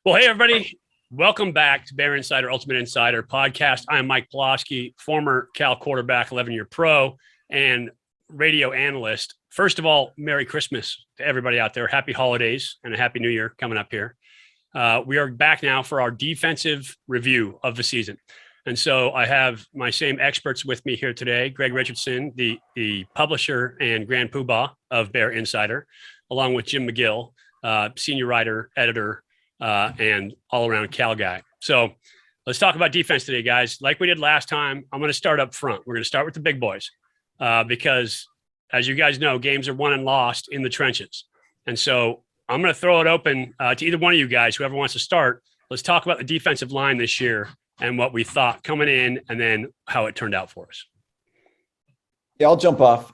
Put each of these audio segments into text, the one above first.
Well, hey, everybody. Welcome back to Bear Insider, Ultimate Insider podcast. I'm Mike Pawlawsi, former Cal quarterback, 11-year pro, and radio analyst. First of all, Merry Christmas to everybody out there. Happy holidays and a Happy New Year coming up here. We are back now for our defensive review of the season. And so I have my same experts with me here today, Greg Richardson, the publisher and grand poobah of Bear Insider, along with Jim McGill, senior writer, editor, and all-around Cal guy. So let's talk about defense today, guys. Like we did last time, I'm going to start up front. We're going to start with the big boys because, as you guys know, games are won and lost in the trenches. And so I'm going to throw it open to either one of you guys, whoever wants to start. Let's talk about the defensive line this year and what we thought coming in and then how it turned out for us. Yeah, I'll jump off.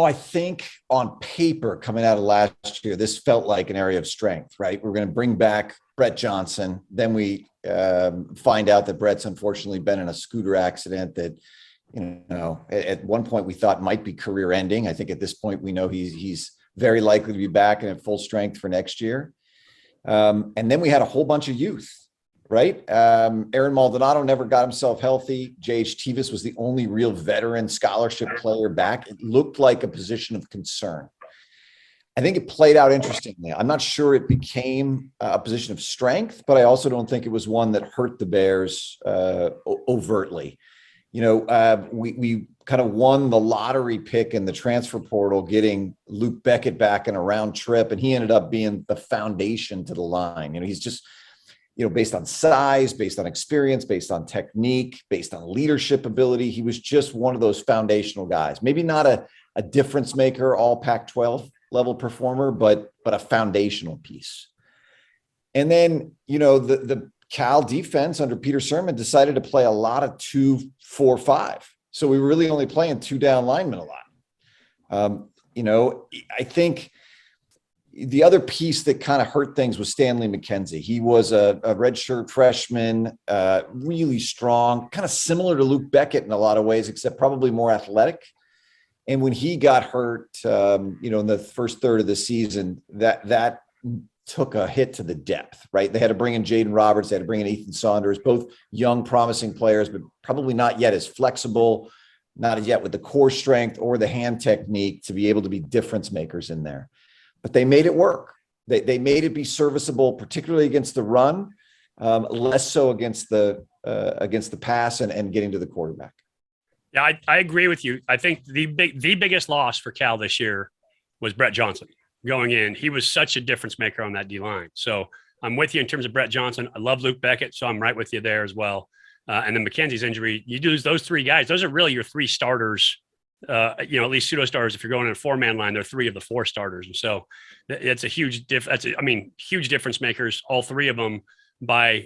I think on paper coming out of last year, this felt like an area of strength, right? We're going to bring back Brett Johnson. Then we find out that Brett's unfortunately been in a scooter accident that, at one point we thought might be career ending. I think at this point we know he's very likely to be back and at full strength for next year. And then we had a whole bunch of youth. Right. Aaron Maldonado never got himself healthy. J.H. Tevis was the only real veteran scholarship player back. It looked like a position of concern. I think it played out interestingly. I'm not sure it became a position of strength, but I also don't think it was one that hurt the Bears overtly. We kind of won the lottery pick in the transfer portal, getting Luke Beckett back in a round trip, and he ended up being the foundation to the line. He's just, based on size, based on experience, based on technique, based on leadership ability. He was just one of those foundational guys. Maybe not a difference maker, all Pac-12 level performer, but a foundational piece. And then, the Cal defense under Peter Sirmon decided to play a lot of 2-4-5. So we were really only playing two down linemen a lot. I think the other piece that kind of hurt things was Stanley Mckenzie. He was a redshirt freshman, really strong, kind of similar to Luke Beckett in a lot of ways, except probably more athletic. And when he got hurt, in the first third of the season, that took a hit to the depth, right? They had to bring in Jaden Roberts. They had to bring in Ethan Saunders, both young, promising players, but probably not yet as flexible, not as yet with the core strength or the hand technique to be able to be difference makers in there. But they made it work. They made it be serviceable, particularly against the run, less so against the pass and getting to the quarterback. Yeah, I agree with you. I think the biggest loss for Cal this year was Brett Johnson going in. He was such a difference maker on that D-line. So I'm with you in terms of Brett Johnson. I love Luke Beckett, so I'm right with you there as well. And then McKenzie's injury, you lose those three guys. Those are really your three starters. At least pseudo starters. If you're going in a 4-man line, they're three of the 4 starters. And so it's a huge huge difference makers. All three of them by,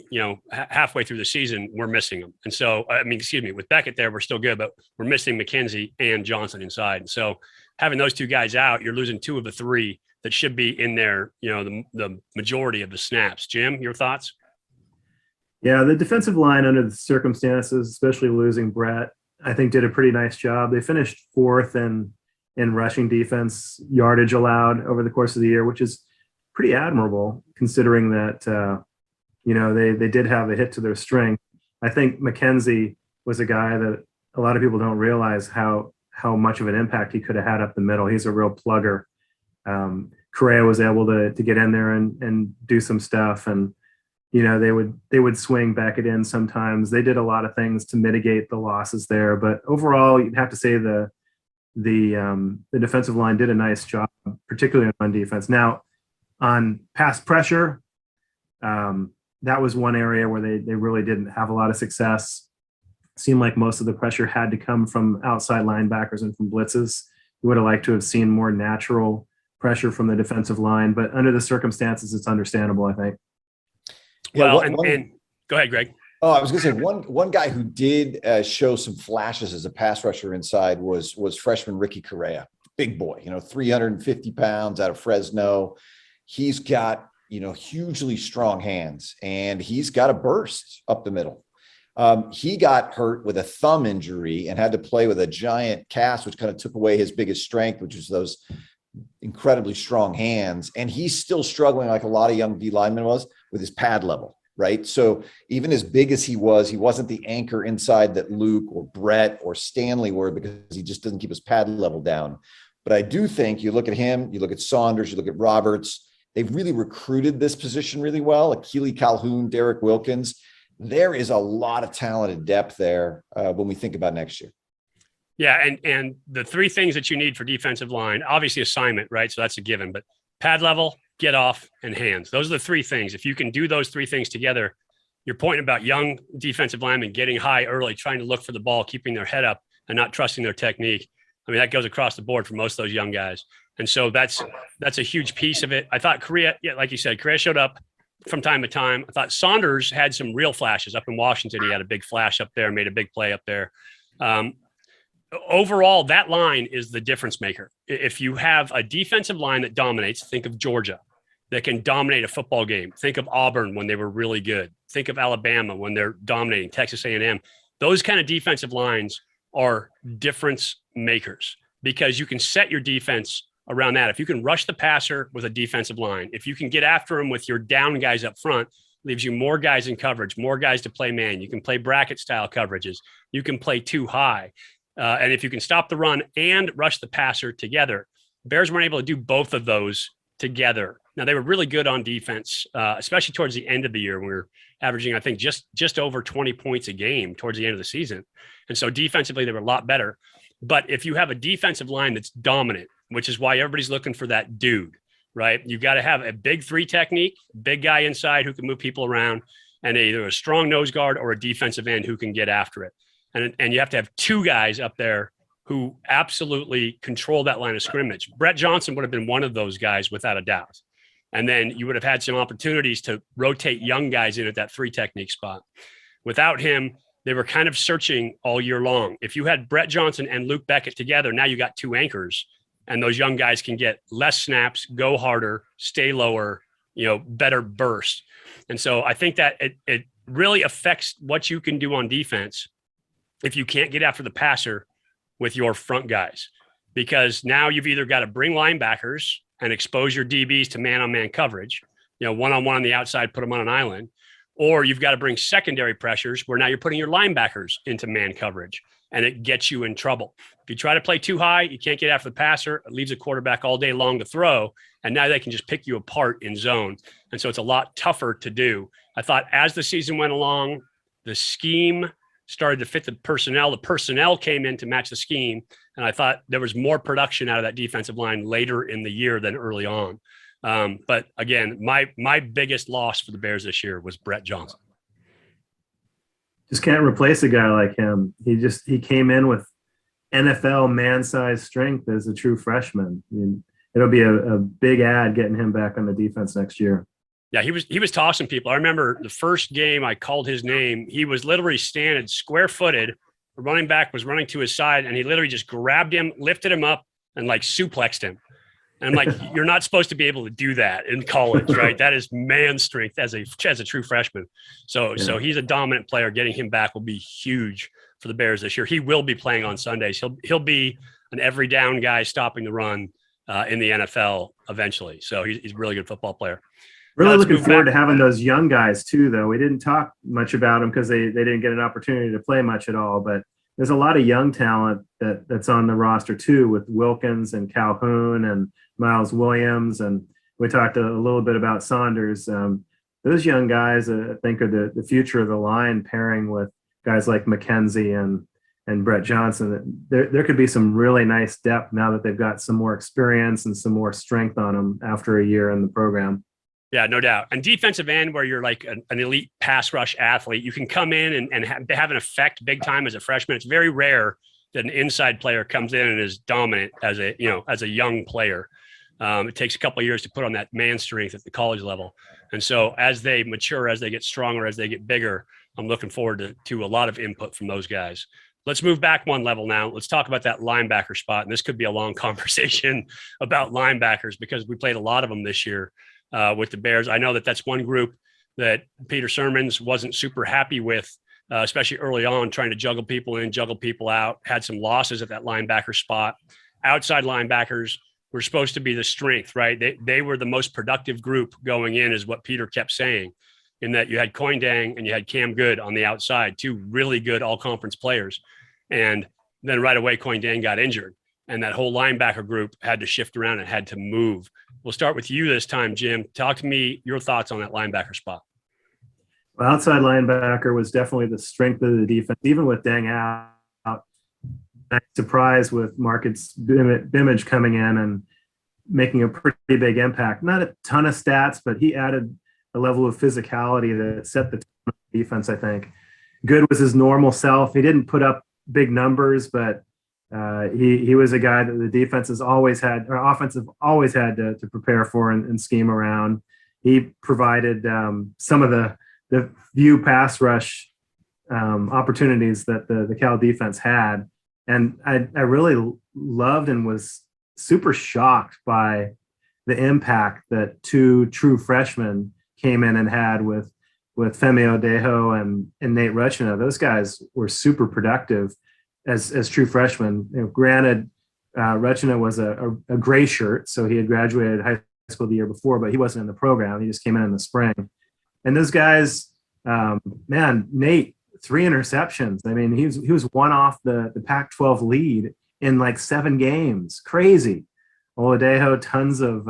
halfway through the season, we're missing them. And so, with Beckett there, we're still good, but we're missing McKenzie and Johnson inside. And so having those two guys out, you're losing 2 of the 3 that should be in there, the majority of the snaps. Jim, your thoughts? Yeah, the defensive line under the circumstances, especially losing Brett, I think did a pretty nice job. They finished 4th in rushing defense yardage allowed over the course of the year, which is pretty admirable considering that, they did have a hit to their strength. I think McKenzie was a guy that a lot of people don't realize how much of an impact he could have had up the middle. He's a real plugger. Correa was able to get in there and do some stuff, and they would swing back it in sometimes. They did a lot of things to mitigate the losses there, but overall, you'd have to say the defensive line did a nice job, particularly on defense. Now, on pass pressure, that was one area where they really didn't have a lot of success. Seemed like most of the pressure had to come from outside linebackers and from blitzes. You would have liked to have seen more natural pressure from the defensive line, but under the circumstances, it's understandable, I think. Well, and go ahead, Greg. Oh, I was going to say one guy who did show some flashes as a pass rusher inside was freshman Ricky Correa, big boy, 350 pounds out of Fresno. He's got, hugely strong hands, and he's got a burst up the middle. He got hurt with a thumb injury and had to play with a giant cast, which kind of took away his biggest strength, which was those, incredibly strong hands, and he's still struggling like a lot of young D linemen was with his pad level, right? So even as big as he wasn't the anchor inside that Luke or Brett or Stanley were, because he just doesn't keep his pad level down. But I do think you look at him, you look at Saunders, you look at Roberts, they've really recruited this position really well. Akili Calhoun, Derek Wilkins. There is a lot of talented depth there when we think about next year. Yeah, and the three things that you need for defensive line, obviously assignment, right? So that's a given, but pad level, get off, and hands. Those are the three things. If you can do those three things together, your point about young defensive linemen getting high early, trying to look for the ball, keeping their head up, and not trusting their technique. I mean, that goes across the board for most of those young guys. And so that's a huge piece of it. I thought Korea, yeah, like you said, Korea showed up from time to time. I thought Saunders had some real flashes up in Washington. He had a big flash up there, made a big play up there. Overall, that line is the difference maker. If you have a defensive line that dominates, think of Georgia, that can dominate a football game. Think of Auburn when they were really good. Think of Alabama when they're dominating, Texas A&M. Those kind of defensive lines are difference makers because you can set your defense around that. If you can rush the passer with a defensive line, if you can get after him with your down guys up front, leaves you more guys in coverage, more guys to play man. You can play bracket style coverages. You can play too high. And if you can stop the run and rush the passer together, Bears weren't able to do both of those together. Now, they were really good on defense, especially towards the end of the year. We were averaging, I think, just over 20 points a game towards the end of the season. And so defensively, they were a lot better. But if you have a defensive line that's dominant, which is why everybody's looking for that dude, right? You've got to have a big three technique, big guy inside who can move people around, and either a strong nose guard or a defensive end who can get after it. And you have to have two guys up there who absolutely control that line of scrimmage. Brett Johnson would have been one of those guys without a doubt. And then you would have had some opportunities to rotate young guys in at that three technique spot. Without him, they were kind of searching all year long. If you had Brett Johnson and Luke Beckett together, now you got two anchors, and those young guys can get less snaps, go harder, stay lower, better burst. And so I think that it really affects what you can do on defense if you can't get after the passer with your front guys, because now you've either got to bring linebackers and expose your DBs to man-on-man coverage, one-on-one on the outside, put them on an island, or you've got to bring secondary pressures where now you're putting your linebackers into man coverage, and it gets you in trouble. If you try to play too high, you can't get after the passer. It leaves a quarterback all day long to throw, and now they can just pick you apart in zone. And so it's a lot tougher to do. I thought as the season went along, the scheme started to fit the personnel. The personnel came in to match the scheme. And I thought there was more production out of that defensive line later in the year than early on. But again, my biggest loss for the Bears this year was Brett Johnson. Just can't replace a guy like him. He came in with NFL man-sized strength as a true freshman. It'll be a big ad getting him back on the defense next year. Yeah, he was tossing people. I remember the first game I called his name. He was literally standing square-footed. The running back was running to his side, and he literally just grabbed him, lifted him up, and suplexed him. And I'm like, you're not supposed to be able to do that in college, right? That is man strength as a true freshman. So he's a dominant player. Getting him back will be huge for the Bears this year. He will be playing on Sundays. He'll be an every down guy stopping the run in the NFL eventually. So he's a really good football player. Really looking forward to having those young guys too, though. We didn't talk much about them because they didn't get an opportunity to play much at all. But there's a lot of young talent that's on the roster too, with Wilkins and Calhoun and Miles Williams. And we talked a little bit about Saunders. Those young guys, I think, are the future of the line, pairing with guys like McKenzie and Brett Johnson. There could be some really nice depth now that they've got some more experience and some more strength on them after a year in the program. Yeah, no doubt. And defensive end, where you're like an elite pass rush athlete, you can come in and have an effect big time as a freshman. It's very rare that an inside player comes in and is dominant as a young player. It takes a couple of years to put on that man strength at the college level. And so as they mature, as they get stronger, as they get bigger, I'm looking forward to a lot of input from those guys. Let's move back one level now. Let's talk about that linebacker spot. And this could be a long conversation about linebackers because we played a lot of them this year. With the Bears. I know that's one group that Peter Sirmons wasn't super happy with, especially early on, trying to juggle people in, juggle people out, had some losses at that linebacker spot. Outside linebackers, were supposed to be the strength, right? They were the most productive group going in, is what Peter kept saying, in that you had Coindang and you had Cam Good on the outside, two really good all-conference players. And then right away, Coindang got injured, and that whole linebacker group had to shift around and had to move. We'll start with you this time, Jim. Talk to me your thoughts on that linebacker spot. Well, outside linebacker was definitely the strength of the defense, even with Dang out. Surprised with Marcus Bimage coming in and making a pretty big impact. Not a ton of stats, but he added a level of physicality that set the tone of the defense, I think. Good was his normal self. He didn't put up big numbers, but he was a guy that the defense has always had, or offensive always had to prepare for and scheme around. He provided some of the few pass rush opportunities that the Cal defense had. And I really loved and was super shocked by the impact that two true freshmen came in and had with Femi Odejo and Nate Rutchina. Those guys were super productive as true freshmen. You know, granted, Rutchina was a gray shirt, so he had graduated high school the year before, but he wasn't in the program. He just came in the spring. And those guys, Nate, 3 interceptions. I mean, he was one off the Pac-12 lead in like 7 games. Crazy. Oladejo, tons of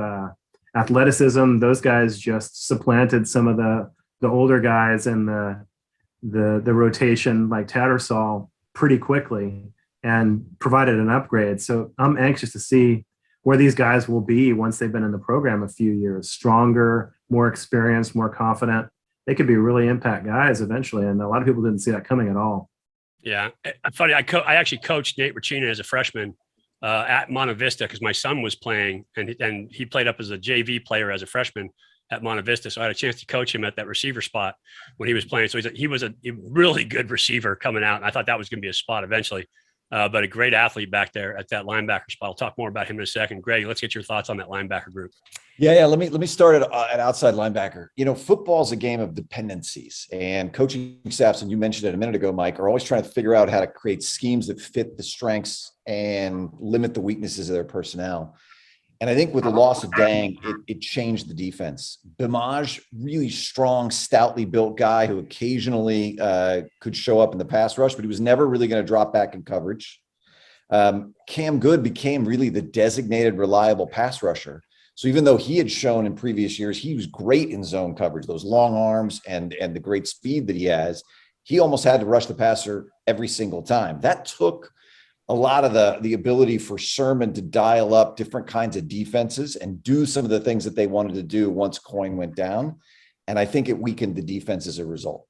athleticism. Those guys just supplanted some of the older guys in the rotation, like Tattersall, pretty quickly and provided an upgrade. So I'm anxious to see where these guys will be once they've been in the program a few years. Stronger, more experienced, more confident. They could be really impact guys eventually. And a lot of people didn't see that coming at all. Yeah. Funny. I actually coached Nate Rutchina as a freshman at Monte Vista because my son was playing, and he played up as a JV player as a freshman at Monte Vista. So I had a chance to coach him at that receiver spot when he was playing. So he was a really good receiver coming out. And I thought that was going to be a spot eventually. But a great athlete back there at that linebacker spot. I'll talk more about him in a second. Greg, let's get your thoughts on that linebacker group. Yeah. Let me start at outside linebacker. You know, football's a game of dependencies, and coaching staffs, and you mentioned it a minute ago, Mike, are always trying to figure out how to create schemes that fit the strengths and limit the weaknesses of their personnel. And I think with the loss of Dang, it changed the defense. Bimage, really strong, stoutly built guy who occasionally could show up in the pass rush, but he was never really going to drop back in coverage. Cam Good became really the designated reliable pass rusher. So even though he had shown in previous years, he was great in zone coverage, those long arms and the great speed that he has, he almost had to rush the passer every single time. That took a lot of the ability for Sermon to dial up different kinds of defenses and do some of the things that they wanted to do once Coin went down. And I think it weakened the defense as a result.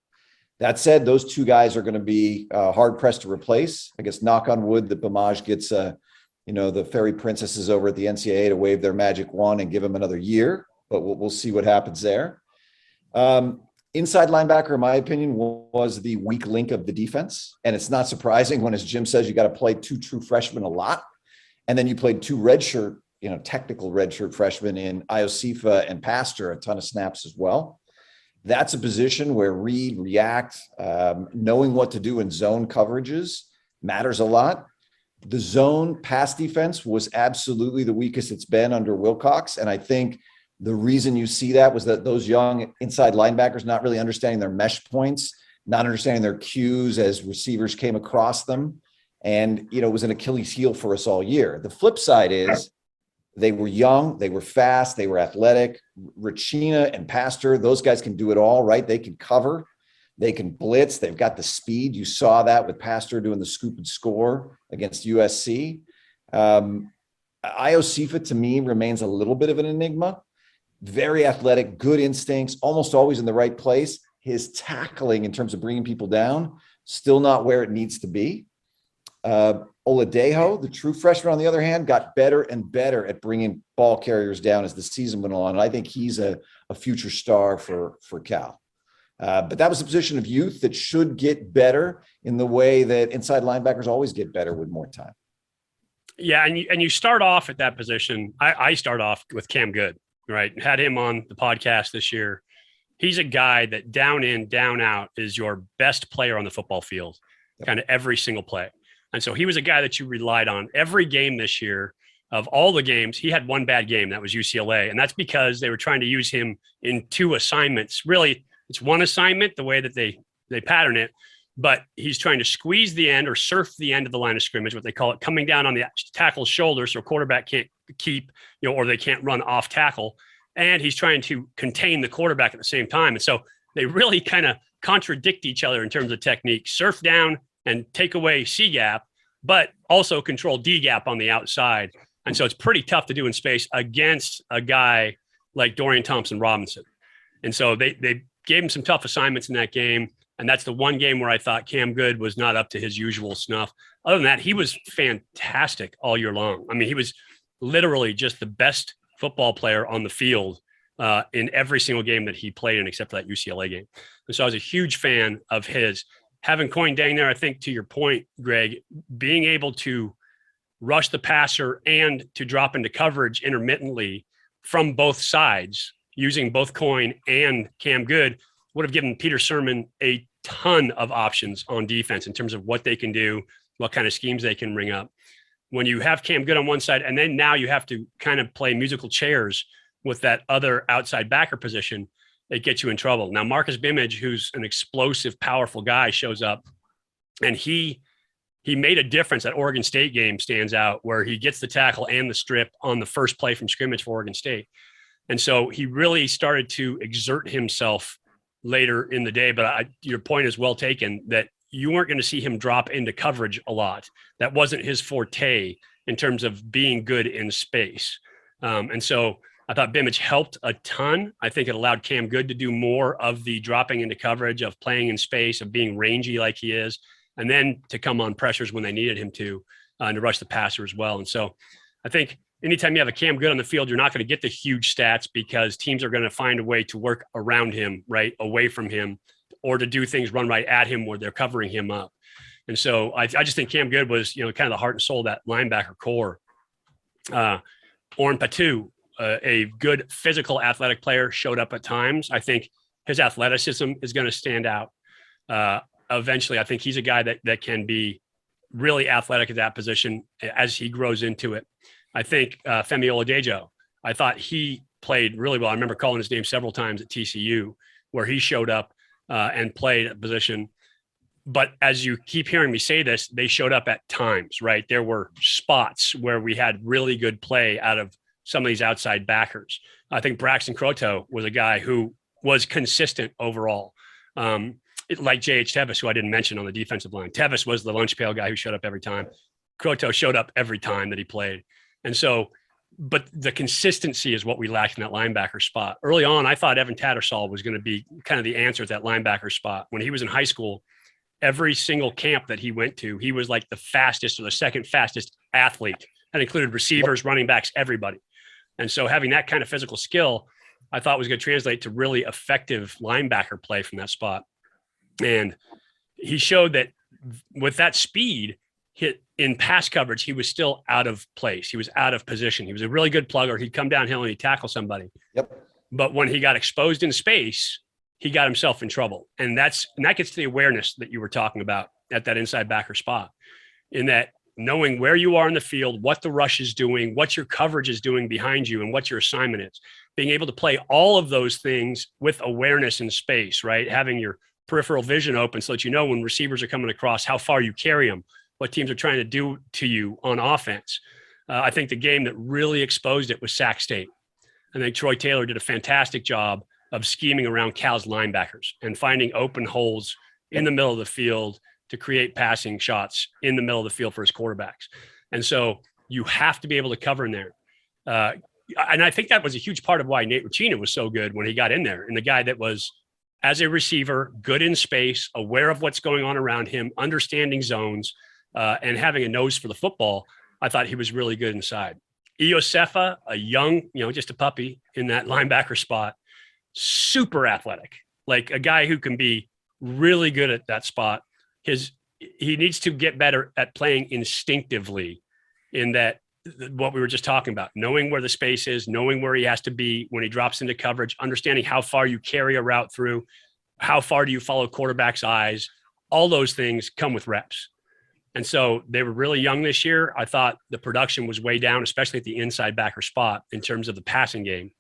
That said, those two guys are going to be hard pressed to replace. I guess knock on wood that Bimage gets the fairy princesses over at the NCAA to wave their magic wand and give him another year, but we'll see what happens there. Inside linebacker, in my opinion, was the weak link of the defense. And it's not surprising when, as Jim says, you got to play 2 true freshmen a lot. And then you played 2 redshirt, technical redshirt freshmen in Iosifa and Pastor, a ton of snaps as well. That's a position where read, react, knowing what to do in zone coverages matters a lot. The zone pass defense was absolutely the weakest it's been under Wilcox. And I think the reason you see that was that those young inside linebackers not really understanding their mesh points, not understanding their cues as receivers came across them. And, it was an Achilles heel for us all year. The flip side is they were young, they were fast, they were athletic. Rutchina and Pastor, those guys can do it all, right? They can cover, they can blitz, they've got the speed. You saw that with Pastor doing the scoop and score against USC. Iosifa, to me, remains a little bit of an enigma. Very athletic, good instincts, almost always in the right place. His tackling in terms of bringing people down, still not where it needs to be. Oladejo, the true freshman, on the other hand, got better and better at bringing ball carriers down as the season went on. And I think he's a future star for Cal. But that was a position of youth that should get better in the way that inside linebackers always get better with more time. Yeah, and you start off at that position. I start off with Cam Good, right? Had him on the podcast this year. He's a guy that down in, down out is your best player on the football field, kind of every single play. And so he was a guy that you relied on every game this year. of all the games, he had one bad game. That was UCLA. And that's because they were trying to use him in 2 assignments. Really, it's one assignment, the way that they pattern it, but he's trying to squeeze the end or surf the end of the line of scrimmage, what they call it, coming down on the tackle's shoulder so a quarterback can't keep, or they can't run off tackle. And he's trying to contain the quarterback at the same time. And so they really kind of contradict each other in terms of technique. Surf down and take away C gap, but also control D gap on the outside. And so it's pretty tough to do in space against a guy like Dorian Thompson-Robinson. And so they gave him some tough assignments in that game. And that's the one game where I thought Cam Good was not up to his usual snuff. Other than that, he was fantastic all year long. I mean, he was literally just the best football player on the field in every single game that he played in, except for that UCLA game. And so I was a huge fan of his. Having Coin Dang there, I think to your point, Greg, being able to rush the passer and to drop into coverage intermittently from both sides, using both Coin and Cam Good, would have given Peter Sermon a ton of options on defense in terms of what they can do, what kind of schemes they can ring up. When you have Cam Good on one side, and then now you have to kind of play musical chairs with that other outside backer position, it gets you in trouble. Now, Marcus Bimage, who's an explosive, powerful guy, shows up, and he made a difference. That Oregon State game stands out where he gets the tackle and the strip on the first play from scrimmage for Oregon State. And so he really started to exert himself later in the day. But your point is well taken that you weren't going to see him drop into coverage a lot. That wasn't his forte in terms of being good in space. And so I thought Bimage helped a ton. I think it allowed Cam Good to do more of the dropping into coverage, of playing in space, of being rangy like he is, and then to come on pressures when they needed him to, and to rush the passer as well. And so I think anytime you have a Cam Good on the field, you're not going to get the huge stats because teams are going to find a way to work around him, right, away from him, or to do things run right at him where they're covering him up. And so I just think Cam Good was, kind of the heart and soul of that linebacker core. Orrin Patu, a good physical athletic player, showed up at times. I think his athleticism is going to stand out. Eventually, I think he's a guy that can be really athletic at that position as he grows into it. I think Femi Oladejo, I thought he played really well. I remember calling his name several times at TCU where he showed up and played a position. But as you keep hearing me say this, they showed up at times, right? There were spots where we had really good play out of some of these outside backers. I think Braxton Croteau was a guy who was consistent overall. Like J.H. Tevis, who I didn't mention on the defensive line. Tevis was the lunch pail guy who showed up every time. Croteau showed up every time that he played. And so, but the consistency is what we lacked in that linebacker spot. Early on, I thought Evan Tattersall was going to be kind of the answer at that linebacker spot. When he was in high school, every single camp that he went to, he was like the fastest or the second fastest athlete. That included receivers, running backs, everybody. And so having that kind of physical skill, I thought was going to translate to really effective linebacker play from that spot. And he showed that with that speed, hit in pass coverage, he was still out of place. He was out of position. He was a really good plugger. He'd come downhill and he'd tackle somebody. Yep. But when he got exposed in space, he got himself in trouble. And that gets to the awareness that you were talking about at that inside backer spot, in that knowing where you are in the field, what the rush is doing, what your coverage is doing behind you, and what your assignment is. Being able to play all of those things with awareness in space, right? Having your peripheral vision open so that you know when receivers are coming across, how far you carry them, what teams are trying to do to you on offense. I think the game that really exposed it was Sac State. I think Troy Taylor did a fantastic job of scheming around Cal's linebackers and finding open holes in the middle of the field to create passing shots in the middle of the field for his quarterbacks. And so you have to be able to cover in there. And I think that was a huge part of why Nate Ruchina was so good when he got in there. And the guy that was, as a receiver, good in space, aware of what's going on around him, understanding zones, and having a nose for the football, I thought he was really good inside. Iosefa, a young, just a puppy in that linebacker spot, super athletic, like a guy who can be really good at that spot. He needs to get better at playing instinctively, in that what we were just talking about, knowing where the space is, knowing where he has to be when he drops into coverage, understanding how far you carry a route through, how far do you follow quarterback's eyes. All those things come with reps. And so they were really young this year. I thought the production was way down, especially at the inside backer spot in terms of the passing game.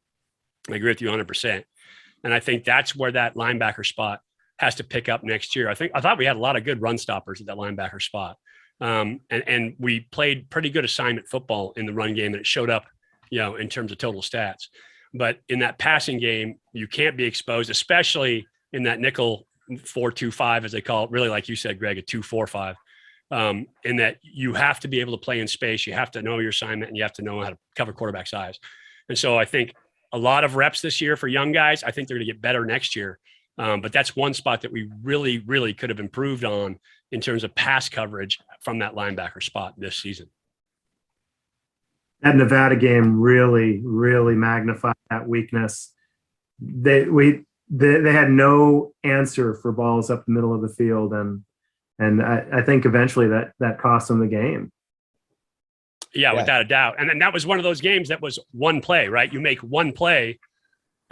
I agree with you 100%. And I think that's where that linebacker spot has to pick up next year. I thought we had a lot of good run stoppers at that linebacker spot. And we played pretty good assignment football in the run game, and it showed up, in terms of total stats. But in that passing game, you can't be exposed, especially in that nickel 4-2-5, as they call it, really, like you said, Greg, a 2-4-5. In that you have to be able to play in space. You have to know your assignment, and you have to know how to cover quarterback's eyes. And so I think a lot of reps this year for young guys. I think they're going to get better next year. But that's one spot that we really, really could have improved on in terms of pass coverage from that linebacker spot this season. That Nevada game really, really magnified that weakness. They had no answer for balls up the middle of the field, and I think eventually that cost them the game. Yeah, without a doubt. And then that was one of those games that was one play, right? You make one play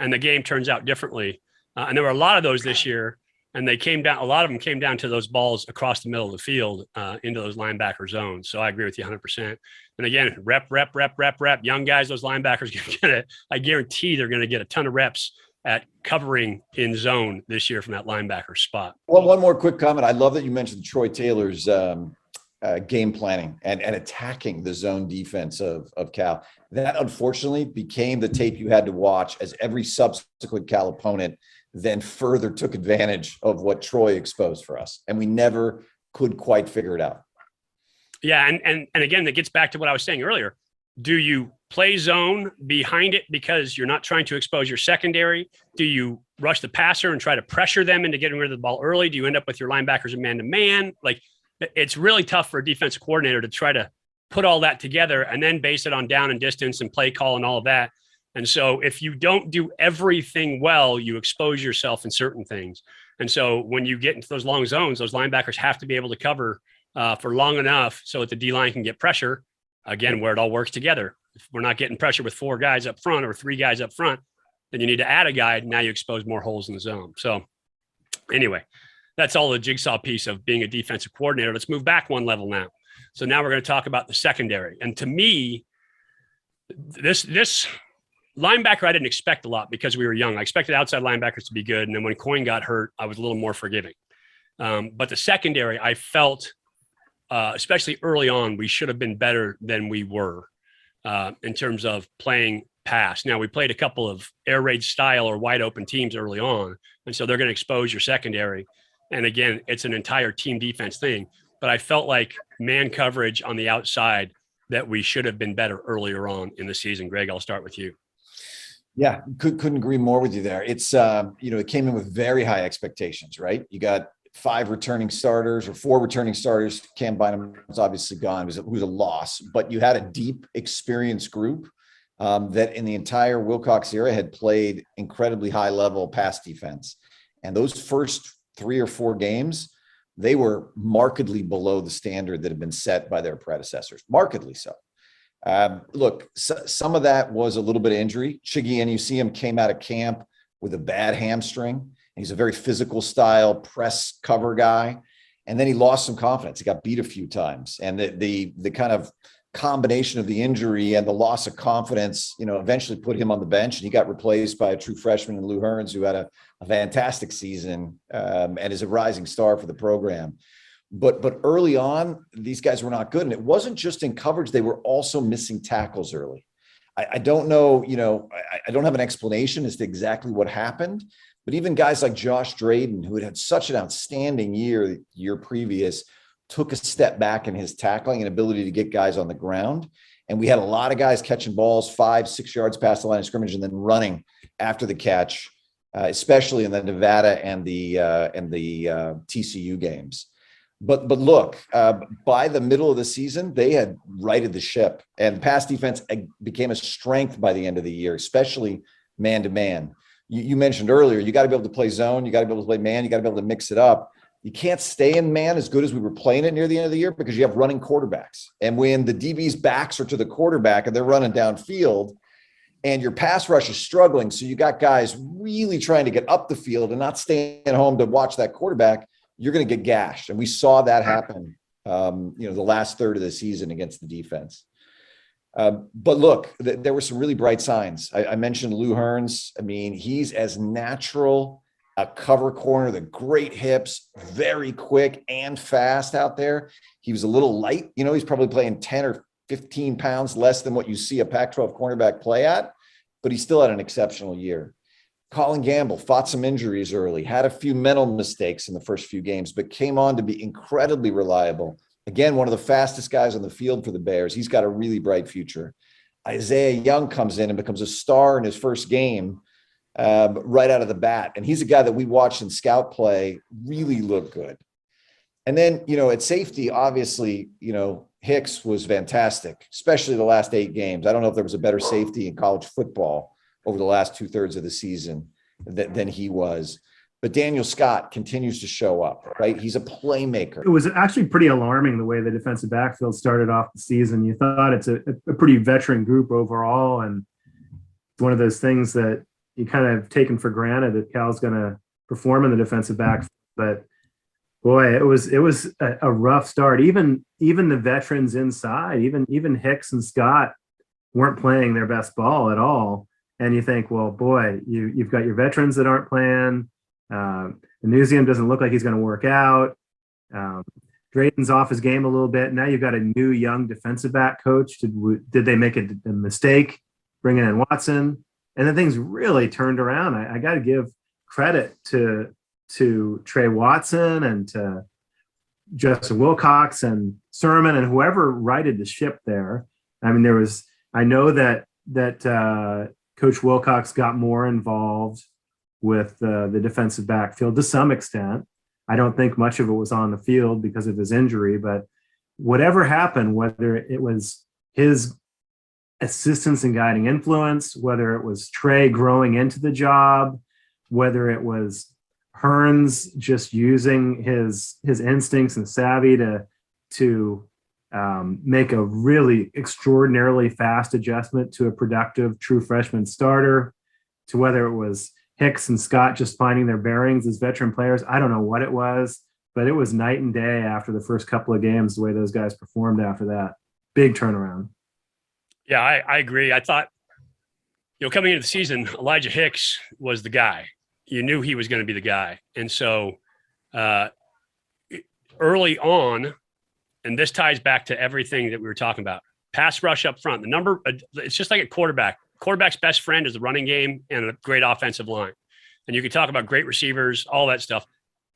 and the game turns out differently. And there were a lot of those this year, and a lot of them came down to those balls across the middle of the field into those linebacker zones. So I agree with you 100%. And again, rep. Young guys, those linebackers, I guarantee they're going to get a ton of reps at covering in zone this year from that linebacker spot. Well, one more quick comment. I love that you mentioned Troy Taylor's game planning and attacking the zone defense of Cal. That unfortunately became the tape you had to watch as every subsequent Cal opponent then further took advantage of what Troy exposed for us. And we never could quite figure it out. Yeah. And again, that gets back to what I was saying earlier. Do you play zone behind it because you're not trying to expose your secondary? Do you rush the passer and try to pressure them into getting rid of the ball early? Do you end up with your linebackers in man-to-man? Like, it's really tough for a defensive coordinator to try to put all that together and then base it on down and distance and play call and all of that. And so if you don't do everything well, you expose yourself in certain things. And so when you get into those long zones, those linebackers have to be able to cover for long enough so that the D-line can get pressure, again, where it all works together. If we're not getting pressure with 4 guys up front or 3 guys up front, then you need to add a guy. Now you expose more holes in the zone. So anyway, that's all the jigsaw piece of being a defensive coordinator. Let's move back one level now. So now we're going to talk about the secondary. And to me, this linebacker, I didn't expect a lot because we were young. I expected outside linebackers to be good. And then when Coyne got hurt, I was a little more forgiving. But the secondary, I felt, especially early on, we should have been better than we were in terms of playing pass. Now, we played a couple of air raid style or wide open teams early on. And so they're going to expose your secondary. And again, it's an entire team defense thing. But I felt like man coverage on the outside that we should have been better earlier on in the season. Greg, I'll start with you. Yeah, couldn't agree more with you there. It's, it came in with very high expectations, right? You got 5 returning starters or 4 returning starters. Cam Bynum was obviously gone. It was a loss, but you had a deep, experienced group that in the entire Wilcox era had played incredibly high level pass defense. And those first 3 or 4 games, they were markedly below the standard that had been set by their predecessors, markedly so. Look, some of that was a little bit of injury. Chiggy, and you see him came out of camp with a bad hamstring. He's a very physical style press cover guy. And then he lost some confidence. He got beat a few times. And the kind of combination of the injury and the loss of confidence, eventually put him on the bench, and he got replaced by a true freshman in Lou Hearns, who had a fantastic season and is a rising star for the program. But early on, these guys were not good. And it wasn't just in coverage. They were also missing tackles early. I don't know, I don't have an explanation as to exactly what happened, but even guys like Josh Drayden, who had such an outstanding year previous, took a step back in his tackling and ability to get guys on the ground. And we had a lot of guys catching balls 5-6 yards past the line of scrimmage and then running after the catch, especially in the Nevada and the TCU games. But look, by the middle of the season, they had righted the ship, and pass defense became a strength by the end of the year, especially man-to-man. You mentioned earlier, you got to be able to play zone, you got to be able to play man, you got to be able to mix it up. You can't stay in man as good as we were playing it near the end of the year because you have running quarterbacks. And when the DB's backs are to the quarterback and they're running downfield and your pass rush is struggling, so you got guys really trying to get up the field and not staying at home to watch that quarterback, you're going to get gashed. And we saw that happen the last third of the season against the defense. But look, there were some really bright signs. I mentioned Lou Hearns. I mean, he's as natural a cover corner, the great hips, very quick and fast out there. He was a little light. He's probably playing 10 or 15 pounds less than what you see a Pac-12 cornerback play at, but he still had an exceptional year. Colin Gamble fought some injuries early, had a few mental mistakes in the first few games, but came on to be incredibly reliable. Again, one of the fastest guys on the field for the Bears. He's got a really bright future. Isaiah Young comes in and becomes a star in his first game right out of the bat. And he's a guy that we watched in scout play really look good. And then, at safety, obviously, Hicks was fantastic, especially the last 8 games. I don't know if there was a better safety in college football over the last 2/3 of the season than he was. But Daniel Scott continues to show up, right? He's a playmaker. It was actually pretty alarming the way the defensive backfield started off the season. You thought it's a pretty veteran group overall, and it's one of those things that you kind of taken for granted that Cal's going to perform in the defensive backfield. But boy, it was a rough start. Even the veterans inside, even Hicks and Scott weren't playing their best ball at all. And you think, well, boy, you've got your veterans that aren't playing. The museum doesn't look like he's going to work out. Drayton's off his game a little bit. Now you've got a new young defensive back coach. Did they make a mistake bringing in Watson? And then things really turned around. I got to give credit to Trey Watson and to Justin Wilcox and Sermon and whoever righted the ship there. I mean, I know that Coach Wilcox got more involved with the defensive backfield to some extent. I don't think much of it was on the field because of his injury, but whatever happened, whether it was his assistance and guiding influence, whether it was Trey growing into the job, whether it was Hearns just using his instincts and savvy to make a really extraordinarily fast adjustment to a productive true freshman starter, to whether it was Hicks and Scott just finding their bearings as veteran players. I don't know what it was, but it was night and day after the first couple of games, the way those guys performed after that. Big turnaround. Yeah, I agree. I thought, coming into the season, Elijah Hicks was the guy. You knew he was going to be the guy. And so early on, and this ties back to everything that we were talking about, pass rush up front. It's just like a quarterback. Quarterback's best friend is the running game and a great offensive line. And you can talk about great receivers, all that stuff.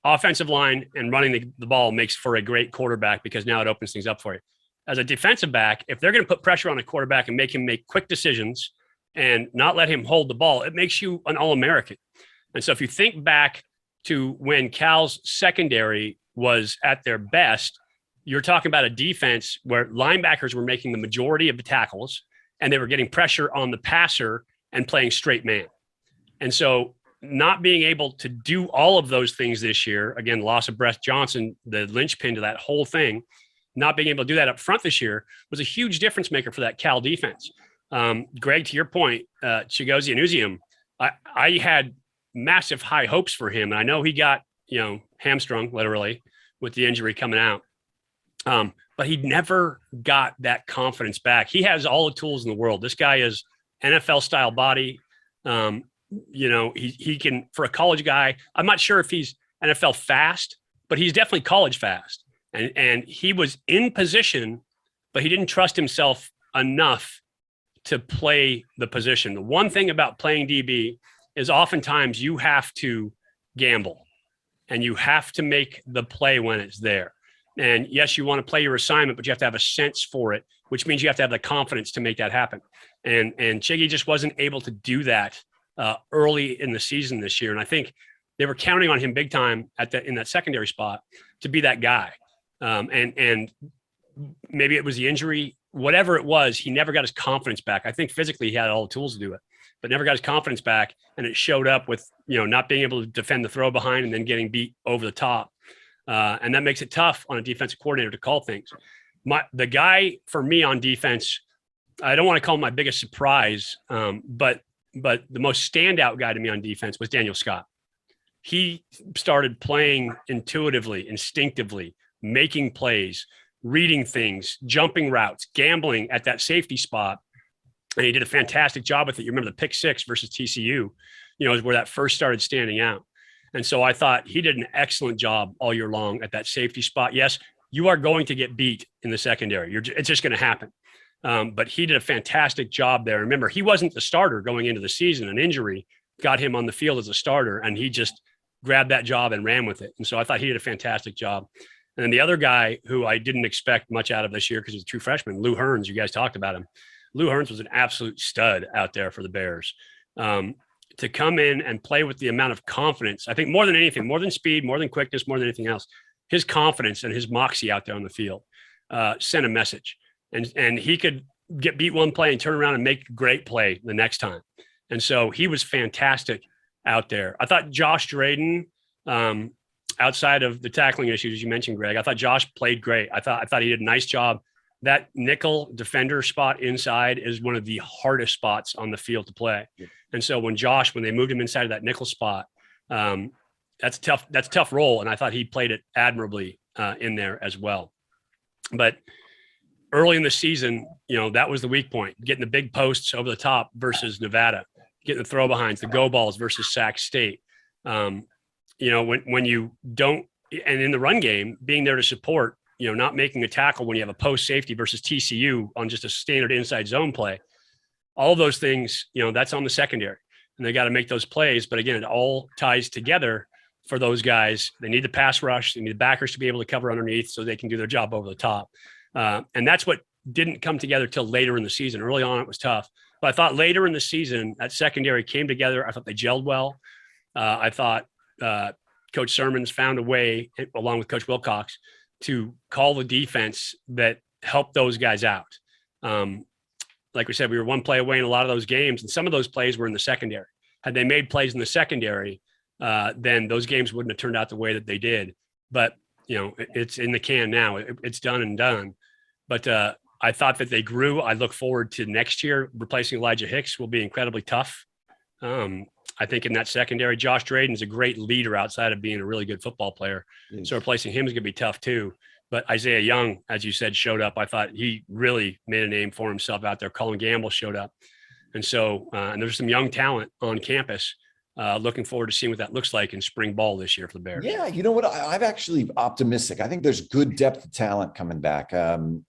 Offensive line and running the ball makes for a great quarterback because now it opens things up for you. As a defensive back, if they're going to put pressure on a quarterback and make him make quick decisions and not let him hold the ball, it makes you an All-American. And so if you think back to when Cal's secondary was at their best, you're talking about a defense where linebackers were making the majority of the tackles and they were getting pressure on the passer and playing straight man. And so not being able to do all of those things this year, again, loss of Brett Johnson, the linchpin to that whole thing, not being able to do that up front this year was a huge difference maker for that Cal defense. Greg, to your point, Chigozie and Uzium, I had massive high hopes for him. And I know he got, hamstrung literally with the injury coming out. But he never got that confidence back. He has all the tools in the world. This guy is NFL style body. He can, for a college guy, I'm not sure if he's NFL fast, but he's definitely college fast. And he was in position, but he didn't trust himself enough to play the position. The one thing about playing DB is oftentimes you have to gamble and you have to make the play when it's there. And yes, you want to play your assignment, but you have to have a sense for it, which means you have to have the confidence to make that happen. And Chiggy just wasn't able to do that early in the season this year. And I think they were counting on him big time in that secondary spot to be that guy. And maybe it was the injury, whatever it was, he never got his confidence back. I think physically he had all the tools to do it, but never got his confidence back. And it showed up with, not being able to defend the throw behind and then getting beat over the top. And that makes it tough on a defensive coordinator to call things. The guy for me on defense, I don't want to call him my biggest surprise, but the most standout guy to me on defense was Daniel Scott. He started playing intuitively, instinctively, making plays, reading things, jumping routes, gambling at that safety spot. And he did a fantastic job with it. You remember the pick 6 versus TCU, is where that first started standing out. And so I thought he did an excellent job all year long at that safety spot. Yes, you are going to get beat in the secondary. It's just going to happen. But he did a fantastic job there. Remember, he wasn't the starter going into the season. An injury got him on the field as a starter, and he just grabbed that job and ran with it. And so I thought he did a fantastic job. And then the other guy who I didn't expect much out of this year because he's a true freshman, Lou Hearns, you guys talked about him. Lou Hearns was an absolute stud out there for the Bears. To come in and play with the amount of confidence, I think more than anything, more than speed, more than quickness, more than anything else, his confidence and his moxie out there on the field sent a message. And he could get beat one play and turn around and make a great play the next time. And so he was fantastic out there. I thought Josh Drayden, outside of the tackling issues, as you mentioned, Greg, I thought Josh played great. I thought he did a nice job. That nickel defender spot inside is one of the hardest spots on the field to play. Yeah. And so when they moved him inside of that nickel spot, that's a tough role. And I thought he played it admirably in there as well. But early in the season, that was the weak point, getting the big posts over the top versus Nevada, getting the throw behinds, the go balls versus Sac State. When you don't, and in the run game, being there to support, not making a tackle when you have a post safety versus TCU on just a standard inside zone play. All of those things, that's on the secondary, and they got to make those plays. But again, it all ties together for those guys. They need the pass rush. They need the backers to be able to cover underneath so they can do their job over the top. And that's what didn't come together till later in the season. Early on, it was tough. But I thought later in the season, that secondary came together. I thought they gelled well. I thought Coach Sermons found a way, along with Coach Wilcox, to call the defense that helped those guys out. Like we said, we were one play away in a lot of those games, and some of those plays were in the secondary. Had they made plays in the secondary, then those games wouldn't have turned out the way that they did. But, it's in the can now. It's done and done. But I thought that they grew. I look forward to next year. Replacing Elijah Hicks will be incredibly tough. I think in that secondary, Josh Drayden is a great leader outside of being a really good football player. So replacing him is going to be tough too. But Isaiah Young, as you said, showed up. I thought he really made a name for himself out there. Colin Gamble showed up. And so, and there's some young talent on campus. Looking forward to seeing what that looks like in spring ball this year for the Bears. Yeah, you know what? I'm actually optimistic. I think there's good depth of talent coming back.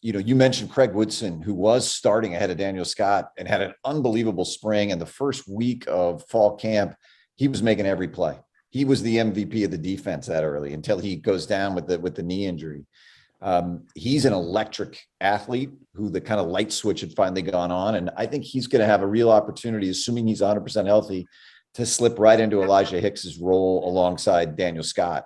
You mentioned Craig Woodson, who was starting ahead of Daniel Scott and had an unbelievable spring. And the first week of fall camp, he was making every play. He was the MVP of the defense that early until he goes down with the knee injury. He's an electric athlete who the kind of light switch had finally gone on. And I think he's going to have a real opportunity, assuming he's 100% healthy, to slip right into Elijah Hicks's role alongside Daniel Scott.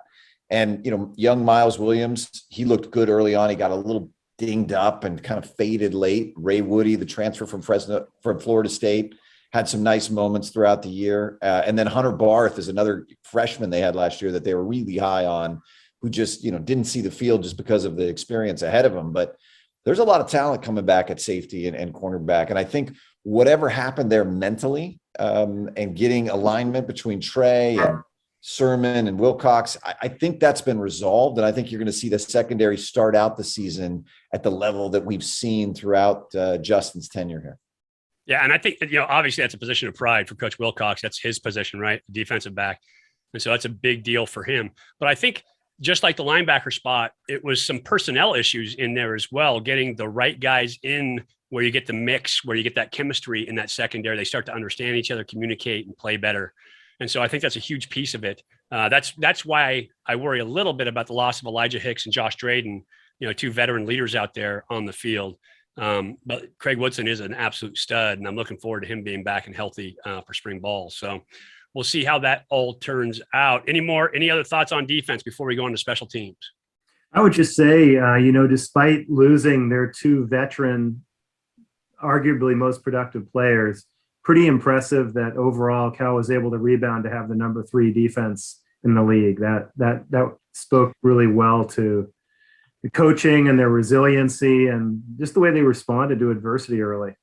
And, young Miles Williams, he looked good early on. He got a little dinged up and kind of faded late. Ray Woody, the transfer from Florida State, had some nice moments throughout the year. And then Hunter Barth is another freshman they had last year that they were really high on, who just, didn't see the field just because of the experience ahead of him. But there's a lot of talent coming back at safety and cornerback. And I think whatever happened there mentally, and getting alignment between Trey and Sermon and Wilcox, I think that's been resolved. And I think you're going to see the secondary start out the season at the level that we've seen throughout Justin's tenure here. Yeah. And I think, obviously that's a position of pride for Coach Wilcox. That's his position, right? Defensive back. And so that's a big deal for him. But I think just like the linebacker spot, it was some personnel issues in there as well, getting the right guys in where you get the mix, where you get that chemistry in that secondary. They start to understand each other, communicate, and play better. And so I think that's a huge piece of it. That's why I worry a little bit about the loss of Elijah Hicks and Josh Drayden, two veteran leaders out there on the field. But Craig Woodson is an absolute stud, and I'm looking forward to him being back and healthy for spring ball. So we'll see how that all turns out. Any other thoughts on defense before we go into special teams? I would just say, despite losing their two veteran, arguably most productive players, pretty impressive that overall Cal was able to rebound to have the number 3 defense in the league. That spoke really well to the coaching and their resiliency and just the way they responded to adversity early.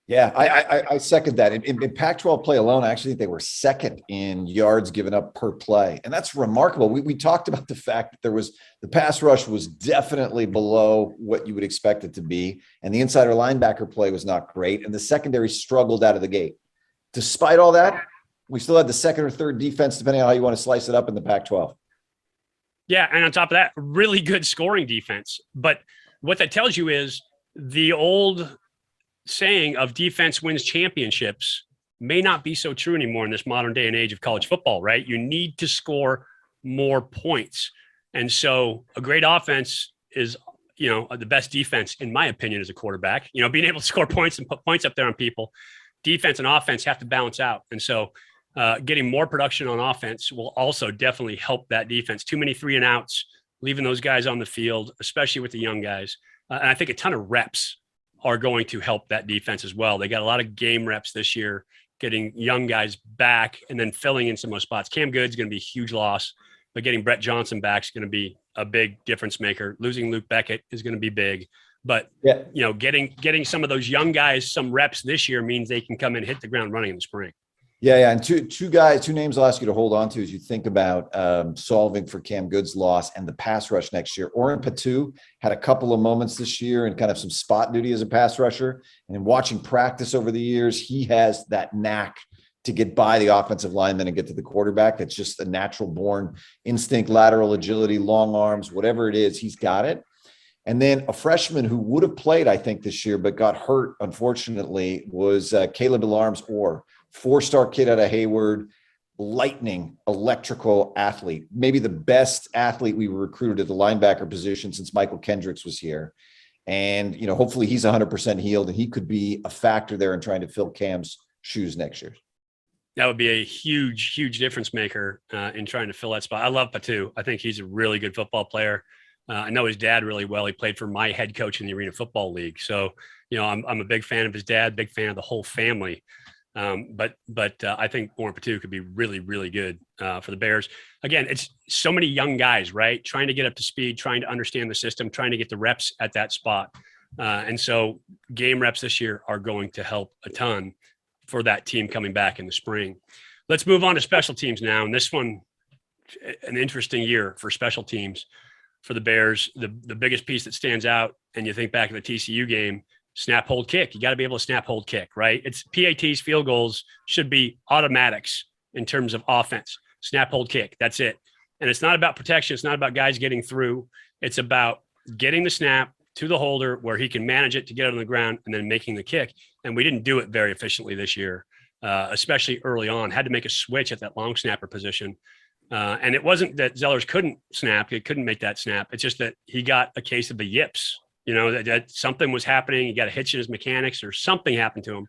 Yeah, I second that. In Pac-12 play alone, I actually think they were second in yards given up per play. And that's remarkable. We talked about the fact that the pass rush was definitely below what you would expect it to be. And the insider linebacker play was not great. And the secondary struggled out of the gate. Despite all that, we still had the second or third defense, depending on how you want to slice it up in the Pac-12. Yeah, and on top of that, really good scoring defense. But what that tells you is the old saying of defense wins championships may not be so true anymore in this modern day and age of college football, right? You need to score more points. And so a great offense is, the best defense, in my opinion, as a quarterback, being able to score points and put points up there on people. Defense and offense have to balance out. And so getting more production on offense will also definitely help that defense. Too many 3 and outs, leaving those guys on the field, especially with the young guys. And I think a ton of reps are going to help that defense as well. They got a lot of game reps this year, getting young guys back and then filling in some of those spots. Cam Good's going to be a huge loss, but getting Brett Johnson back is going to be a big difference maker. Losing Luke Beckett is going to be big. But, getting some of those young guys some reps this year means they can come and hit the ground running in the spring. Yeah. And two names I'll ask you to hold on to as you think about solving for Cam Good's loss and the pass rush next year. Orrin Patu had a couple of moments this year and kind of some spot duty as a pass rusher. And in watching practice over the years, he has that knack to get by the offensive lineman and get to the quarterback. That's just a natural born instinct, lateral agility, long arms, whatever it is, he's got it. And then a freshman who would have played, I think, this year, but got hurt, unfortunately, was Caleb Alarms Orr. 4-star kid out of Hayward, lightning, electrical athlete, maybe the best athlete we recruited at the linebacker position since Michael Kendricks was here. And, hopefully he's 100% healed and he could be a factor there in trying to fill Cam's shoes next year. That would be a huge, huge difference maker in trying to fill that spot. I love Patu. I think he's a really good football player. I know his dad really well. He played for my head coach in the Arena Football League. So, I'm a big fan of his dad, big fan of the whole family. But I think Orrin Patu could be really, really good for the Bears. Again, it's so many young guys, right? Trying to get up to speed, trying to understand the system, trying to get the reps at that spot. And so game reps this year are going to help a ton for that team coming back in the spring. Let's move on to special teams now. And this one, an interesting year for special teams for the Bears. The biggest piece that stands out, and you think back to the TCU game, snap, hold, kick. You got to be able to snap, hold, kick, right? It's PATs, field goals should be automatics in terms of offense. Snap, hold, kick. That's it. And it's not about protection. It's not about guys getting through. It's about getting the snap to the holder where he can manage it to get it on the ground and then making the kick. And we didn't do it very efficiently this year, especially early on. Had to make a switch at that long snapper position. And it wasn't that Zellers couldn't snap. He couldn't make that snap. It's just that he got a case of the yips. That something was happening. He got a hitch in his mechanics or something happened to him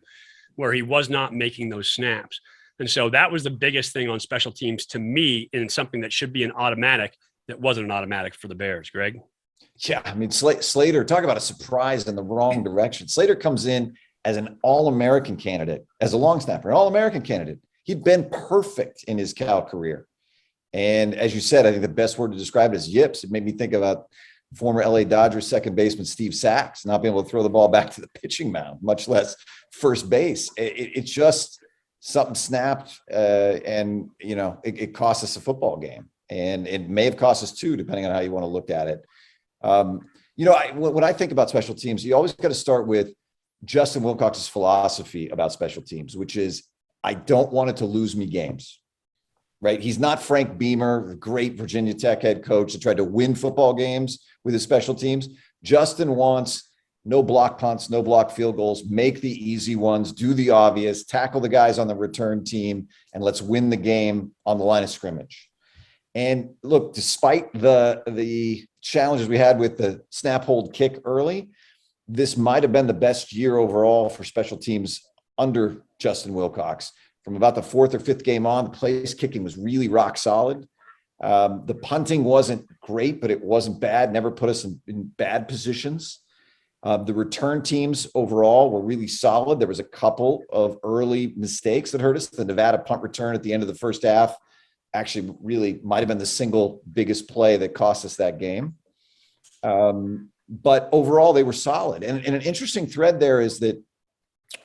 where he was not making those snaps. And so that was the biggest thing on special teams to me in something that should be an automatic that wasn't an automatic for the Bears, Greg. Yeah, I mean, Slater, talk about a surprise in the wrong direction. Slater comes in as an All-American candidate, as a long snapper, an All-American candidate. He'd been perfect in his Cal career. And as you said, I think the best word to describe it is yips. It made me think about former LA Dodgers second baseman Steve Sachs not being able to throw the ball back to the pitching mound, much less first base. It's just something snapped, and it cost us a football game, and it may have cost us two, depending on how you want to look at it. When I think about special teams, you always got to start with Justin Wilcox's philosophy about special teams, which is I don't want it to lose me games. Right. He's not Frank Beamer, the great Virginia Tech head coach that tried to win football games with his special teams. Justin wants no block punts, no block field goals, make the easy ones, do the obvious, tackle the guys on the return team, and let's win the game on the line of scrimmage. And look, despite the challenges we had with the snap, hold, kick early, this might have been the best year overall for special teams under Justin Wilcox. From about the fourth or fifth game on, the place kicking was really rock solid. The punting wasn't great, but it wasn't bad. Never put us in bad positions. The return teams overall were really solid. There was a couple of early mistakes that hurt us. The Nevada punt return at the end of the first half actually really might have been the single biggest play that cost us that game. But overall, they were solid. And an interesting thread there is that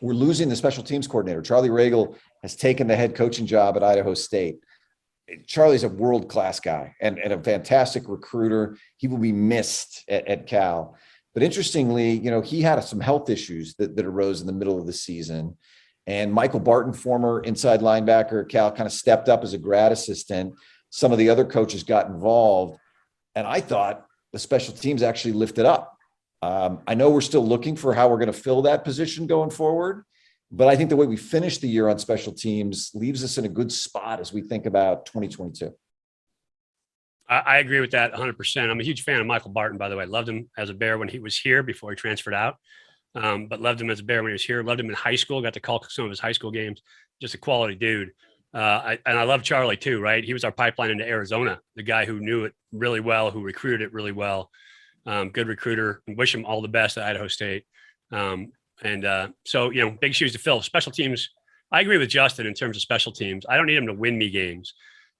we're losing the special teams coordinator. Charlie Regal has taken the head coaching job at Idaho State. Charlie's a world-class guy and a fantastic recruiter. He will be missed at Cal. But interestingly, you know, he had some health issues that arose in the middle of the season. And Michael Barton, former inside linebacker at Cal, kind of stepped up as a grad assistant. Some of the other coaches got involved. And I thought the special teams actually lifted up. I know we're still looking for how we're going to fill that position going forward. But I think the way we finished the year on special teams leaves us in a good spot as we think about 2022. I agree with that 100%. I'm a huge fan of Michael Barton, by the way. Loved him as a Bear when he was here before he transferred out, but loved him as a Bear when he was here. Loved him in high school. Got to call some of his high school games. Just a quality dude. And I love Charlie too, right? He was our pipeline into Arizona, the guy who knew it really well, who recruited it really well. Good recruiter. And wish him all the best at Idaho State. So, you know, big shoes to fill. Special teams, I agree with Justin in terms of special teams. I don't need them to win me games,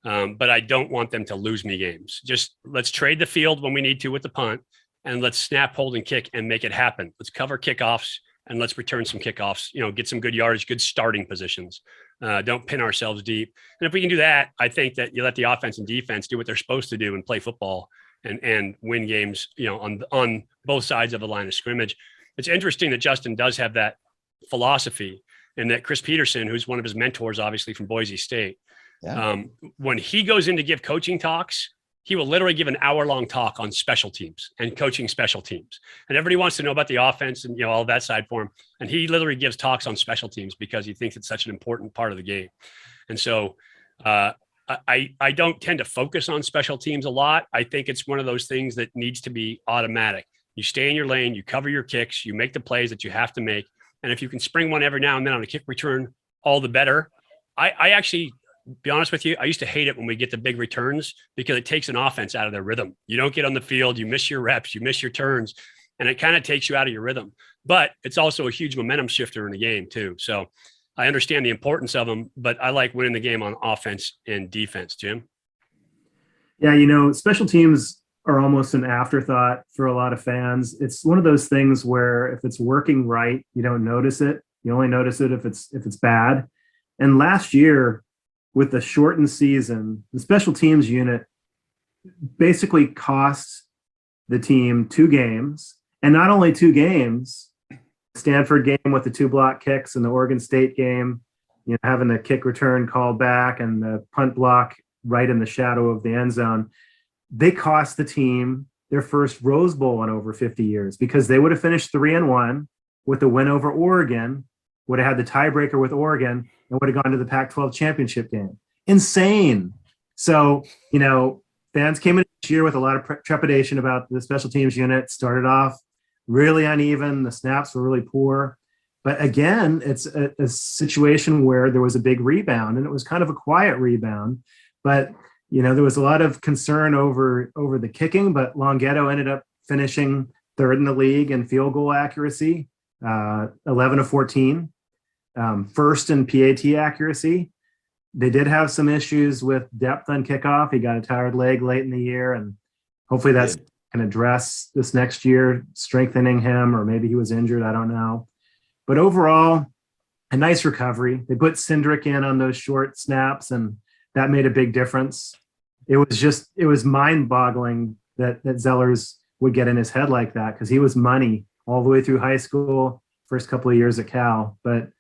but I don't want them to lose me games. Just let's trade the field when we need to with the punt, and let's snap, hold, and kick and make it happen. Let's cover kickoffs, and let's return some kickoffs, you know, get some good yardage, good starting positions. Don't pin ourselves deep. And if we can do that, I think that you let the offense and defense do what they're supposed to do and play football and win games, you know, on both sides of the line of scrimmage. It's interesting that Justin does have that philosophy, and that Chris Peterson, who's one of his mentors, obviously from Boise State, when he goes in to give coaching talks, he will literally give an hour-long talk on special teams and coaching special teams. And everybody wants to know about the offense and, you know, all that side for him. And he literally gives talks on special teams because he thinks it's such an important part of the game. And so I don't tend to focus on special teams a lot. I think it's one of those things that needs to be automatic. You stay in your lane, you cover your kicks, you make the plays that you have to make. And if you can spring one every now and then on a kick return, all the better. I actually, be honest with you, I used to hate it when we get the big returns because it takes an offense out of their rhythm. You don't get on the field, you miss your reps, you miss your turns, and it kind of takes you out of your rhythm. But it's also a huge momentum shifter in the game too. So I understand the importance of them, but I like winning the game on offense and defense, Jim. Yeah, you know, special teams are almost an afterthought for a lot of fans. It's one of those things where if it's working right, you don't notice it. You only notice it if it's bad. And last year, with the shortened season, the special teams unit basically cost the team 2 games, and not only 2 games. Stanford game with the 2 block kicks and the Oregon State game, you know, having the kick return called back and the punt block right in the shadow of the end zone. They cost the team their first Rose Bowl in over 50 years because they would have finished 3-1 with the win over Oregon, would have had the tiebreaker with Oregon, and would have gone to the Pac-12 championship game. Insane. So, you know, fans came in this year with a lot of trepidation about the special teams unit. Started off really uneven. The snaps were really poor. But again, it's a situation where there was a big rebound, and it was kind of a quiet rebound. But you know, there was a lot of concern over the kicking, but Longhetto ended up finishing 3rd in the league in field goal accuracy, 11 of 14, first in PAT accuracy. They did have some issues with depth on kickoff. He got a tired leg late in the year, and hopefully that's can address this next year, strengthening him, or maybe he was injured. I don't know. But overall, a nice recovery. They put Cindric in on those short snaps, and that made a big difference. It was mind-boggling that Zellers would get in his head like that, because he was money all the way through high school, first couple of years at Cal. But,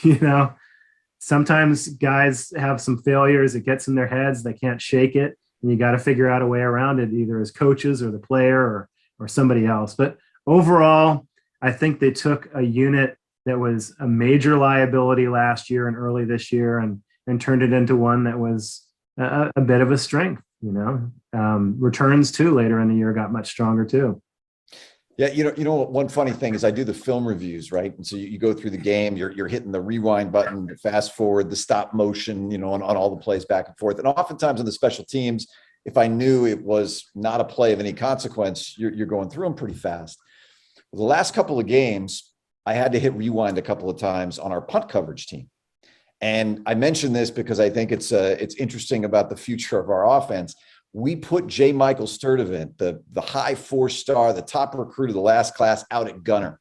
you know, sometimes guys have some failures. It gets in their heads. They can't shake it. And you got to figure out a way around it, either as coaches or the player or somebody else. But overall, I think they took a unit that was a major liability last year and early this year and turned it into one that was a bit of a strength, you know. Returns too later in the year got much stronger too. Yeah, you know, one funny thing is I do the film reviews, right? And so you go through the game, you're hitting the rewind button, fast forward, the stop motion, you know, on all the plays back and forth. And oftentimes on the special teams, if I knew it was not a play of any consequence, you're going through them pretty fast. The last couple of games, I had to hit rewind a couple of times on our punt coverage team. And I mention this because I think it's interesting about the future of our offense. We put J. Michael Sturdivant, the high 4-star, the top recruit of the last class, out at gunner.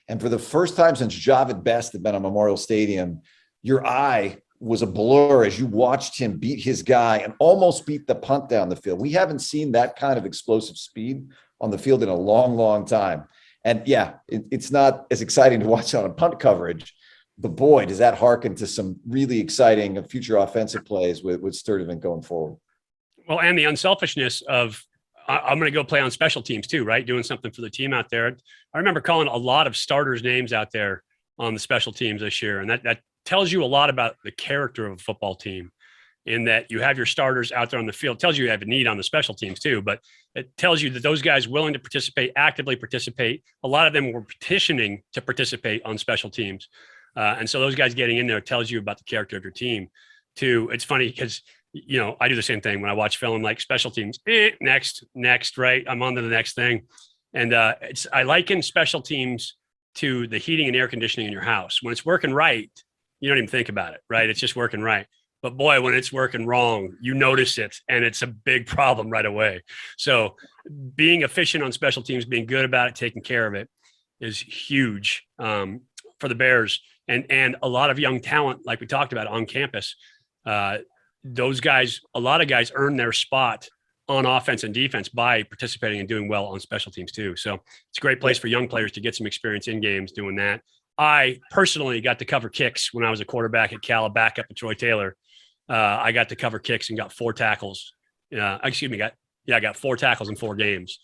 And for the first time since Javid Best had been on Memorial Stadium, your eye was a blur as you watched him beat his guy and almost beat the punt down the field. We haven't seen that kind of explosive speed on the field in a long, long time. And yeah, it's not as exciting to watch on punt coverage, but boy, does that harken to some really exciting future offensive plays with Sturdivant going forward. Well, and the unselfishness of, I'm going to go play on special teams too, right? Doing something for the team out there. I remember calling a lot of starters' names out there on the special teams this year. And that tells you a lot about the character of a football team, in that you have your starters out there on the field. It tells you have a need on the special teams too, but it tells you that those guys willing to participate, actively participate. A lot of them were petitioning to participate on special teams. And so those guys getting in there tells you about the character of your team too. It's funny because, you know, I do the same thing when I watch film, like special teams, next, right. I'm on to the next thing. And I liken special teams to the heating and air conditioning in your house. When it's working right, you don't even think about it, right? It's just working right. But boy, when it's working wrong, you notice it, and it's a big problem right away. So being efficient on special teams, being good about it, taking care of it is huge for the Bears. And a lot of young talent, like we talked about on campus, those guys, a lot of guys earn their spot on offense and defense by participating and doing well on special teams too. So it's a great place for young players to get some experience in games doing that. I personally got to cover kicks when I was a quarterback at Cal, back up at Troy Taylor. I got to cover kicks and got 4 tackles. I got 4 tackles in 4 games,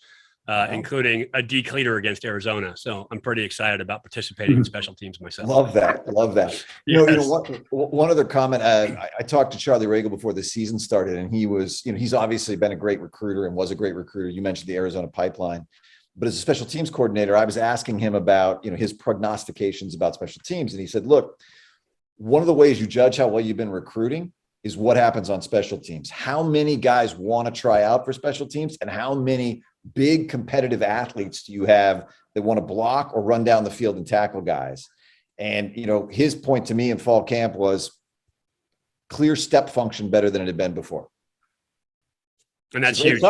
including a decleater against Arizona. So I'm pretty excited about participating in special teams myself. Love that. You know, one other comment. I talked to Charlie Regal before the season started, and he was, you know, he's obviously been a great recruiter and was a great recruiter. You mentioned the Arizona pipeline, but as a special teams coordinator, I was asking him about, you know, his prognostications about special teams. And he said, look, one of the ways you judge how well you've been recruiting is what happens on special teams. How many guys want to try out for special teams, and how many big competitive athletes do you have that want to block or run down the field and tackle guys? And, you know, his point to me in fall camp was clear step function better than it had been before. And that's huge.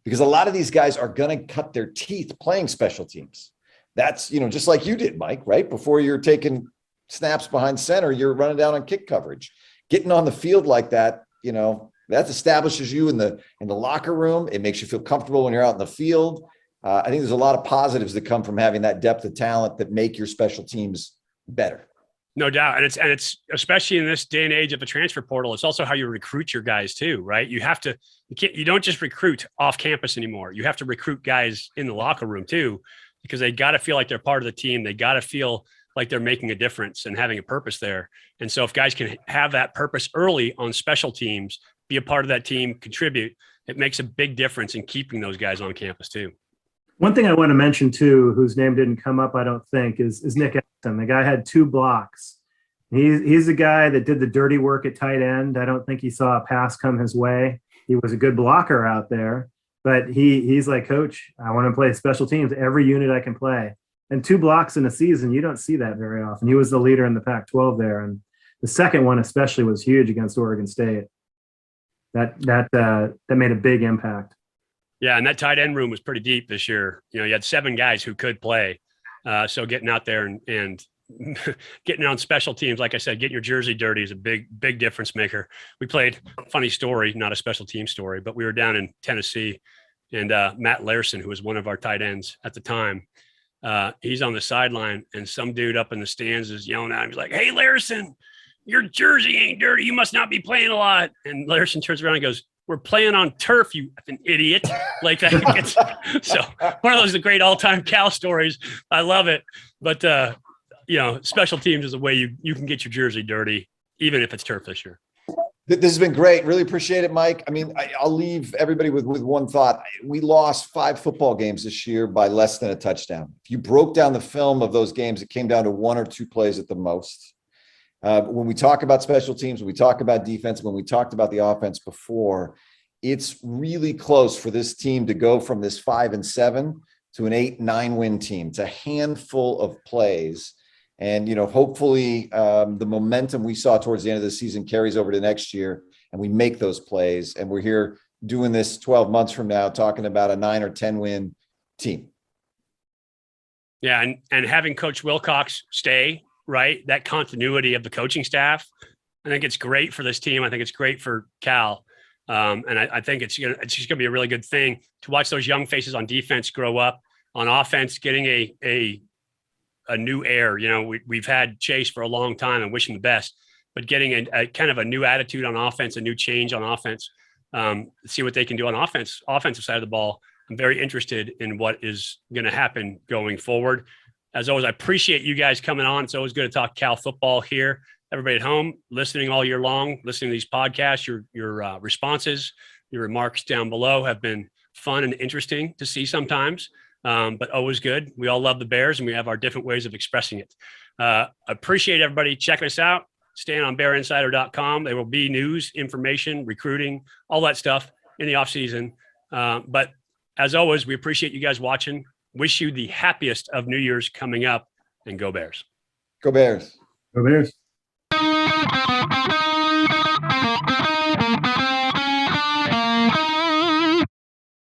Because a lot of these guys are going to cut their teeth playing special teams. That's, you know, just like you did, Mike, right? Before you're taking snaps behind center, you're running down on kick coverage. Getting on the field like that, you know, that establishes you in the locker room. It makes you feel comfortable when you're out in the field. I think there's a lot of positives that come from having that depth of talent that make your special teams better. No doubt. And it's especially in this day and age of the transfer portal, it's also how you recruit your guys too, right? You don't just recruit off campus anymore. You have to recruit guys in the locker room too, because they got to feel like they're part of the team. They got to feel like they're making a difference and having a purpose there. And so if guys can have that purpose early on special teams, be a part of that team, contribute, it makes a big difference in keeping those guys on campus too. One thing I want to mention too, whose name didn't come up, I don't think, is Nick Emerson. The guy had 2 blocks. He's the guy that did the dirty work at tight end. I don't think he saw a pass come his way. He was a good blocker out there, but he's like, Coach, I want to play special teams, every unit I can play. And 2 blocks in a season, you don't see that very often. He was the leader in the Pac-12 there. And the second one especially was huge against Oregon State. That made a big impact. Yeah, and that tight end room was pretty deep this year. You know, you had 7 guys who could play. So getting out there and getting on special teams, like I said, getting your jersey dirty is a big difference maker. We played, funny story, not a special team story, but we were down in Tennessee, and Matt Larson, who was one of our tight ends at the time, he's on the sideline, and some dude up in the stands is yelling at him. He's like, "Hey, Larson, your jersey ain't dirty. You must not be playing a lot." And Larson turns around and goes, "We're playing on turf, you effing idiot." Like that. So one of those great all-time Cal stories. I love it. But, you know, special teams is a way you can get your jersey dirty, even if it's turf this year. This has been great. Really appreciate it, Mike. I mean, I'll leave everybody with one thought. We lost 5 football games this year by less than a touchdown. If you broke down the film of those games, it came down to 1 or 2 plays at the most. When we talk about special teams, when we talk about defense, when we talked about the offense before, it's really close for this team to go from this 5-7 to an 8-9 win team. It's a handful of plays. And, you know, hopefully the momentum we saw towards the end of the season carries over to next year, and we make those plays. And we're here doing this 12 months from now, talking about a 9 or 10 win team. Yeah, and having Coach Wilcox stay, right, that continuity of the coaching staff, I think it's great for this team. I think it's great for Cal. And I think it's just gonna be a really good thing to watch those young faces on defense grow up, on offense, getting a new air. You know, we've had Chase for a long time and wish him the best, but getting a kind of a new attitude on offense, a new change on offense, see what they can do on offensive side of the ball. I'm very interested in what is going to happen going forward. As always, I appreciate you guys coming on. It's always good to talk Cal football here. Everybody at home, listening all year long, listening to these podcasts, your responses, your remarks down below have been fun and interesting to see sometimes, but always good. We all love the Bears, and we have our different ways of expressing it. Appreciate everybody checking us out. Staying on bearinsider.com. There will be news, information, recruiting, all that stuff in the offseason. But as always, we appreciate you guys watching. Wish you the happiest of New Year's coming up, and go Bears. Go Bears. Go Bears.